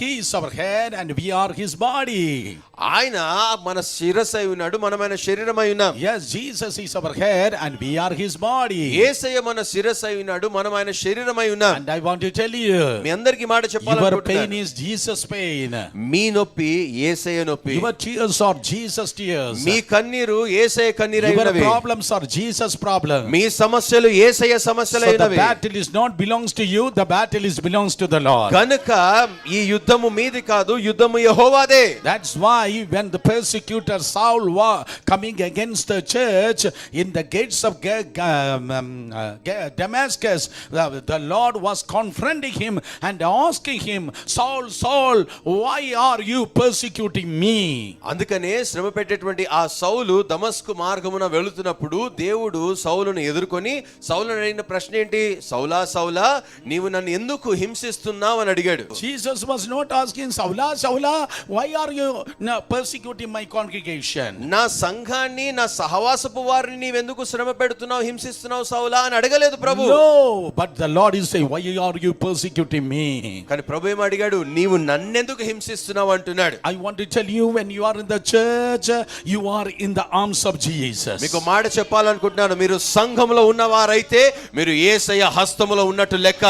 He is our head and we are his body. ఆయన మన శిరస్సై ఉన్నాడు, మనం ఆయన శరీరమై ఉన్నాం. Yes, Jesus is our head and we are his body. యేసయ్య మన శిరస్సై ఉన్నాడు, మనం ఆయన శరీరమై ఉన్నాం. And I want to tell you, మీ అందరికీ మాట your చెప్పాలనుకుంటున్నాను. pain is Jesus' pain. మీ నొప్పి యేసయ్య నొప్పి. Your tears are Jesus' tears. మీ కన్నీరు యేసయ్య కన్నీరై Your ఉన్నవి. problems are Jesus' problems. మీ సమస్యలు యేసయ్య సమస్యలై So the ఉన్నవి. battle is not belongs to you, the battle is belongs to the Lord. కనుక ఈ యుద్ధము మీది కాదు, యుద్ధము యెహోవాదే. That's why when the persecutor Saul was coming against the church in the gates of Damascus, the Lord was confronting him and asking him, Saul, Saul, why are you persecuting me? అందుకనే శ్రమ పెట్టేటువంటి ఆ సౌలు దమస్కు మార్గమున వెళుతున్నప్పుడు దేవుడు సౌలును ఎదుర్కొని సౌలును అడిగిన ప్రశ్న ఏంటి? సౌలా సౌలా, నీవు నన్ను ఎందుకు హింసిస్తున్నావు అని అడిగాడు. Jesus was not asking, Saula, Saula, why are you persecuting my congregation? నా సంఘాన్ని, నా సహవాసపు వారిని నీవెందుకు శ్రమ పెడుతున్నావు, హింసిస్తున్నావు సౌలా అని అడగలేదు ప్రభు. No, but the Lord is saying, why are you persecuting me? కానీ ప్రభు ఏం అడిగాడు? నీవు నన్నెందుకు హింసిస్తున్నావు అంటున్నాడు. I want to tell you, when you are in the church, you are in the arms of Jesus. మీకు మాట చెప్పాలనుకుంటున్నాను, మీరు సంఘంలో ఉన్నవారైతే మీరు యేసయ్య హస్తములో ఉన్నట్టు లెక్క.